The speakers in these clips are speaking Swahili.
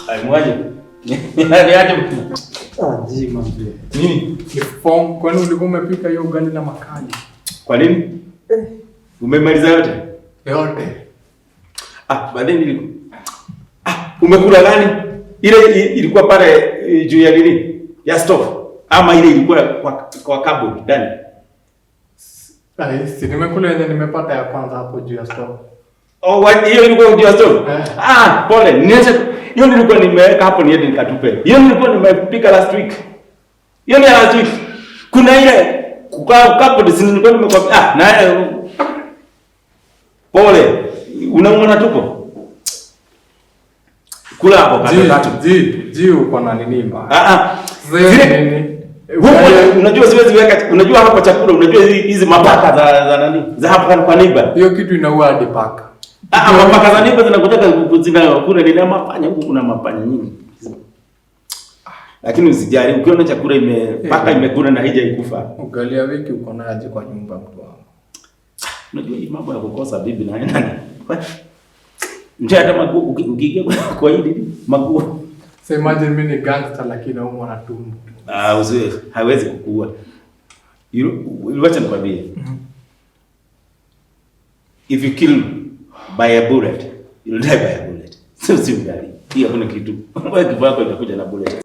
Ai mwaje. Ni aje mtu. Jima mzee. Nini? Form kwani ulikuwa umepika hiyo ugali na makali? Kwa nini? Umemaliza yote? Yote. Baadaye nilikuwa. Umekula gani? Ile ilikuwa pale juu ya nini? Ya stove. Ama ile ilikuwa kwa cupboard ndani? Si nimekula yenye nimepata ya kwanza hapo juu ya stove. Hiyo ilikuwa juu ya stove? Pole. Hiyo nilikuwa nimeweka hapo niende nikatupe. Hiyo nilikuwa nimepika last week. Hiyo ni last week. Kuna ile kwa cupboard si nilikuwa nimekwambia. Na pole. Unaona tupo? Kula hapo kata. Ji uko na nini mbaya? Zile nini? Unajua siwezi weka, unajua hapo chakula, unajua hizi mapaka za nani? Za hapo kwa neighbor. Hiyo kitu inaua hadi paka. Mapaka za neighbor zinakutaka kuzina kula ni mapanya, huko kuna mapanya nyingi. Lakini usijali, ukiona chakula paka imekula na haija ikufa. Ugali ya wiki uko nayo aje kwa nyumba mtu wangu? Unajua hii mambo ya kukosa bibi na nani? Mjia hata maguu ukiingia kwa hili maguu. So imagine mimi ni gangster lakini naumwa na tumbo. Usiwe hawezi kukuua. Wacha nikwambie. If you kill by a bullet, you'll die by a bullet. Si ugali. Hiyo kuna kitu. Wewe kibako inakuja na bullet.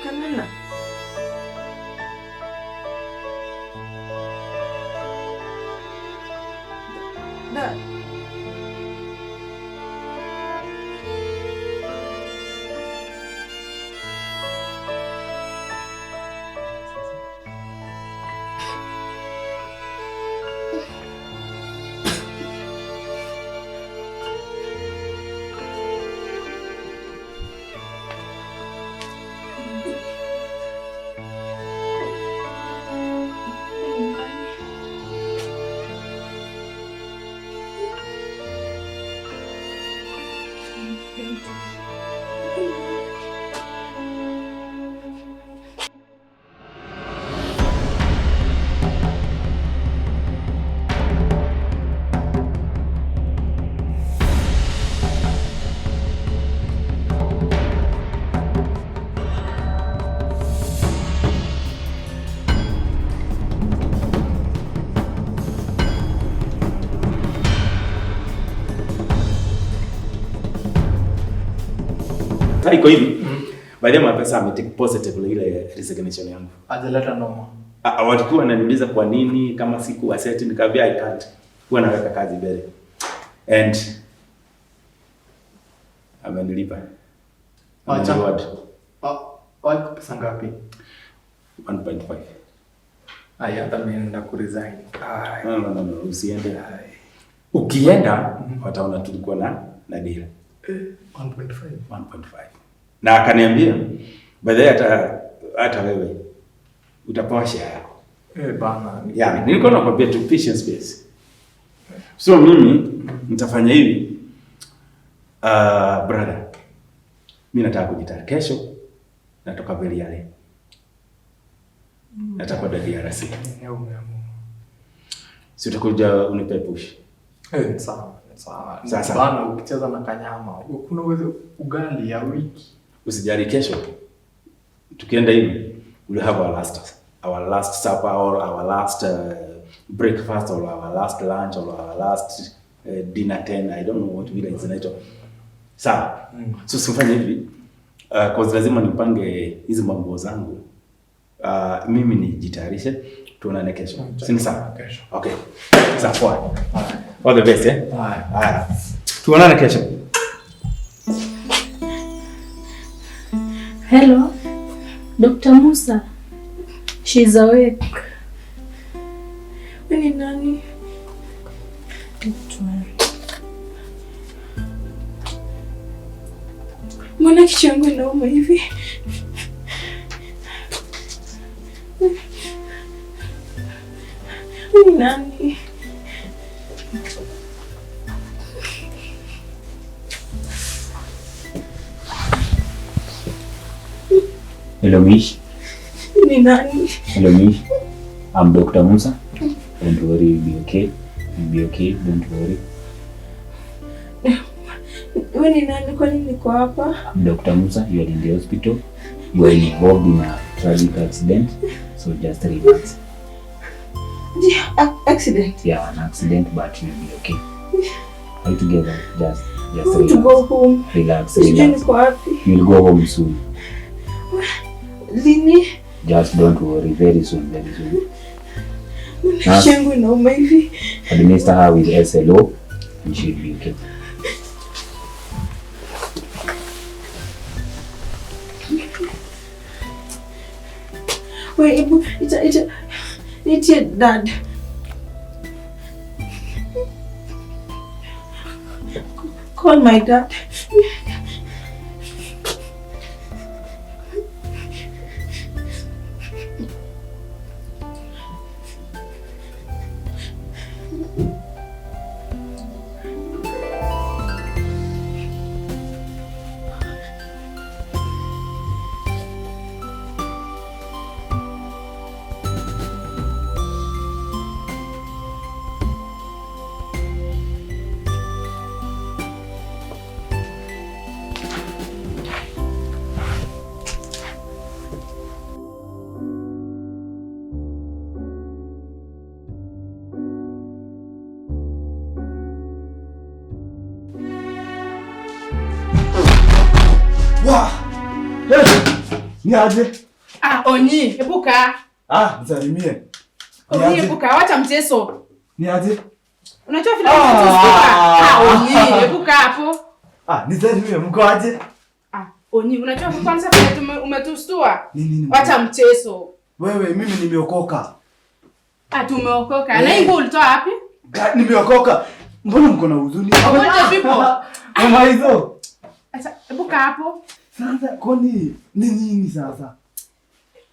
Kanana. Da. Iko hivi. By the way, Mapesa ametake positive ile resignation yangu. Ajaleta noma. Walikuwa wananiuliza kwa nini kama siku asset nikamwambia I can't. Huwa naweka kazi mbele. And amenilipa. Acha. Wapi pesa ngapi? 1.5. Hata mimi naenda kuresign. No, usiende. Ukienda wataona tulikuwa na deal. 1.5. Na akaniambia by the way hata wewe utapewa share yako. Bana. Nilikuwa nakwambia tu patience base. So mimi nitafanya hivi. Brother. Mimi nataka kujitara kesho. Natoka Beliale. Nataka kwenda DRC. Si utakuja unipe push. Sawa. Sasa bana ukicheza na kanyama, kuna uwezo ugali ya wiki. Usijali kesho. Tukienda hivi, we'll have our last supper or our last breakfast or our last lunch or our last dinner 10. I don't know what vile zinaitwa. Sawa. So sifanye hivi. Kwa lazima nipange hizi mambo zangu. Mimi nijitayarishe tuonane kesho. Si sawa? Okay. Sawa. All the best, eh? Haya. Tuonane kesho. Hello, Dr. Musa. She's awake. Wewe ni nani? Mbona kichwa changu inauma hivi? Wewe ni nani? Hello, Mish. Ni nani? Hello, Mish. I'm Dr. Musa. Don't worry, you'll be okay. You'll be okay, don't worry. Wewe ni nani? Kwa nini niko hapa? I'm Dr. Musa. You are in the hospital. You are involved in a tragic accident. So just relax. Accident? Yeah, an accident, but you'll be okay. Are you together? Just relax. To go home. Relax. You'll go home soon. Lini? Just don't worry. Very soon, very soon. Changu inauma hivi. Administer her with SLO and she'll be okay. Wait, it's your dad. Call my dad. Ni aje? Onyi, ebuka. Msalimie. Onyi, ebuka, wacha mchezo. Ni aje? Unajua vile unatustua? Onyi, ebuka hapo. Nisalimie, mko aje? Onyi, unajua kwanza vile umetustua? Nini? Wacha mchezo. Wewe, mimi nimeokoka. Tumeokoka. Na hii ulitoa wapi? Nimeokoka. Mbona mko na huzuni? Ngoja vipo. Mama hizo. Acha, ebuka hapo. Sasa kwani nini sasa?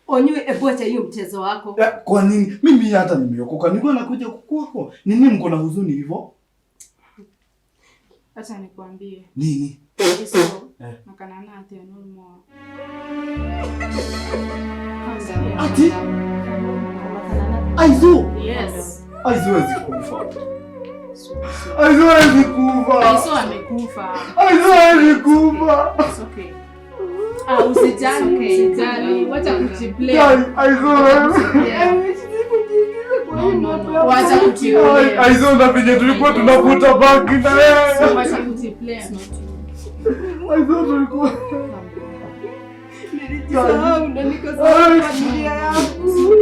Onyi, ebuacha hiyo mchezo wako. Kwa nini? Mimi hata nimeokoka. Nilikuwa nakuja kukuako. Nini mko na huzuni hivyo? Acha nikwambie. Nini? Hizo na kanana ati anumo. Ati? Aizo? Yes. Aizo azikufa. Aizo azikufa. Aizo amekufa. Aizo azikufa. It's okay. Usijali, wacha kujiplay. Aizo. No. Wacha kujiplay. Aizo na venye tulikuwa tunavuta bangi na yeye. Wacha kujiplay. Aizo tulikuwa. Nilijisahau ndo nikasahau familia yangu.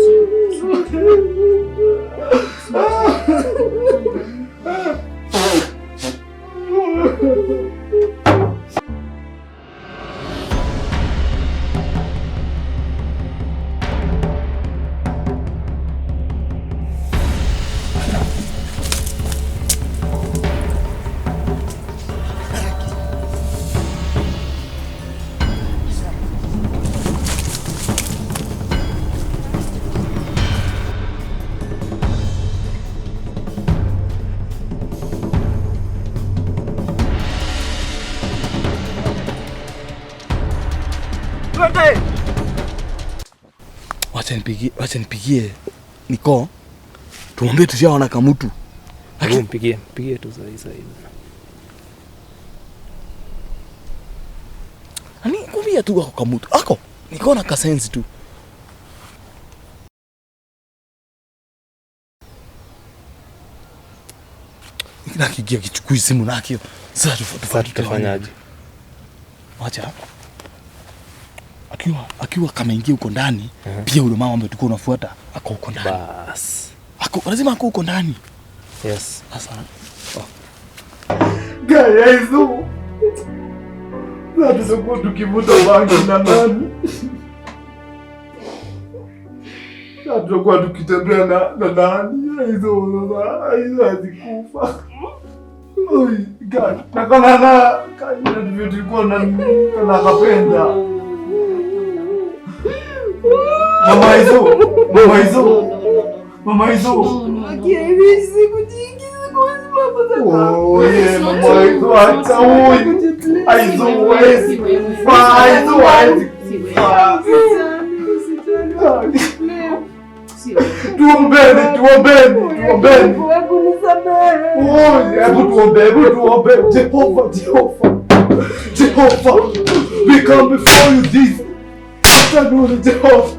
Wacha nipigie Niko. Tumwambie tushaona kamutu. Mpigie tu sasa hivi. Ani kumbia tu wako kamutu. Ako, Niko na kasensi tu. Lakini akiingia kichukui simu na akio. Sasa tutafanyaje? Acha. Akiwa kama ingia huko ndani, pia yule mama ambaye tulikuwa unafuata ako huko ndani. Bas. Lazima ako huko ndani. Yes. Sasa. Guys, ndio kwa tukivuta bangi na nani? Ndio kwa tukitembea na nani? Hizo hazikufa. Oi, guys, na kanana ndio tulikuwa na kapenda. Mama hizo. Akielezi kujiingiza kwa sababu za Oh yeah, mama hizo hata huyu. Aizo wezi. Aizo wezi. Tuombeni. Hebu nisamehe. Oh, hebu tuombe. Jehovah. We come before you this afternoon, Jehovah.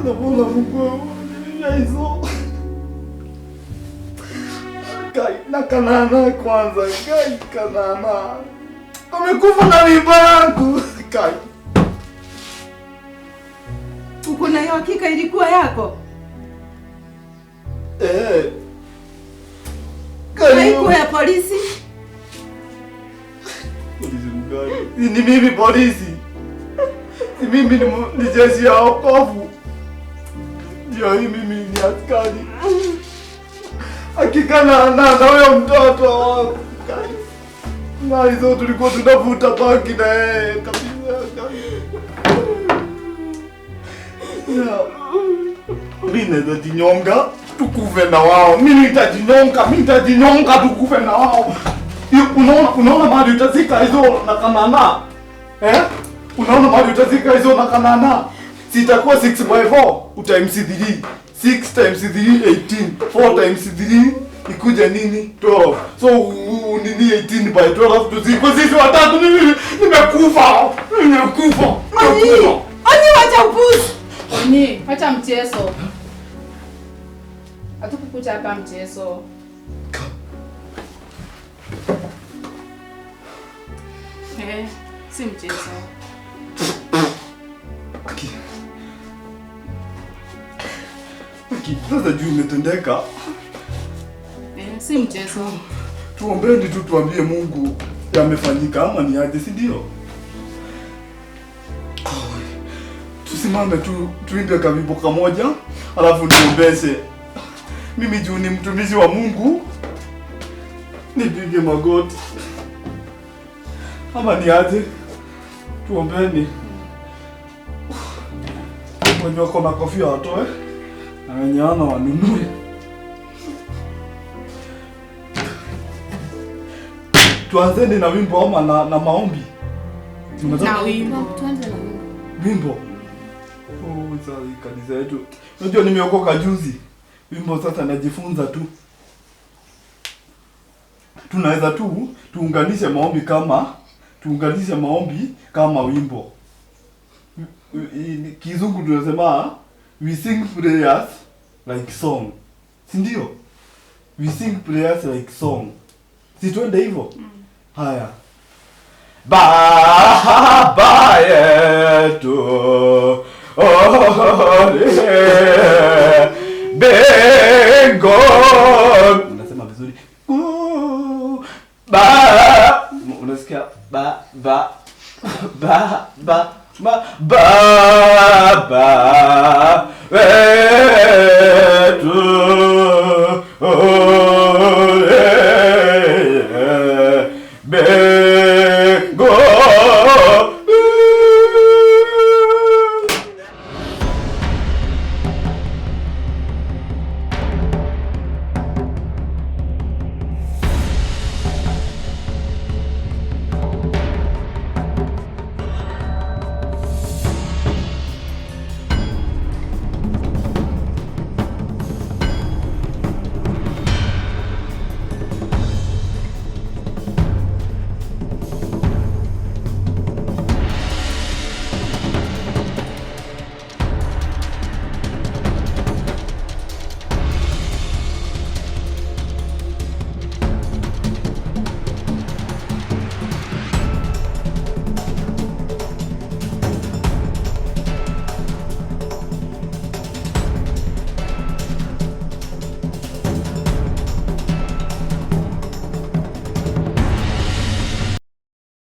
Naona Mungu hizo. Kai na kanana kwanza, kai kanana. Amekufa na mimba yangu. Kai. Uko na hiyo hakika ilikuwa yako? Haikuwa ya polisi? Polisi mgani? Ni mimi polisi. Ni mimi ni jeshi ya wokovu. Ndio mimi ni askari. Hakika na huyo mtoto wangu. Na hizo tulikuwa tunavuta bangi na yeye kabisa. Mimi nitajinyonga tukufe na wao. Mimi nitajinyonga tukufe na wao. Unaona mahali utazika hizo na kanana? Unaona mahali utazika hizo na kanana? Sitakuwa 6 by 4 times 3. 6 times 3 18. 4 times 3 ikuja nini? 12. So nini 18 by 12 tuziko sisi watatu. Nimekufa. Ani wacha upuzi. Ni, acha mchezo. Hatukukuja hapa mchezo. Si mchezo. Sasa juu umetendeka. Si mchezo. Tuombeni tu tuambie Mungu yamefanyika ama ni aje, si ndio? Tusimame tu tuimbe kawimbo kamoja, alafu niombeshe. Mimi juu ni mtumishi wa Mungu. Nipige magoti. Ama ni aje? Tuombeni. Wenye wako na kofia watoe. Na wenye wana wanunue. Tuanzeni na wimbo ama na maombi. Na wimbo. Tuanze na Wimbo. Sasa kanisa yetu. Unajua nimeokoka juzi. Wimbo sasa najifunza tu. Tunaweza tu tuunganishe maombi kama wimbo. Kizungu tunasema we sing prayers like song. Si ndio? We sing prayers like song. Si tuende hivyo? Haya. Baba yetu Bengo. Unasema vizuri. Unasikia Baba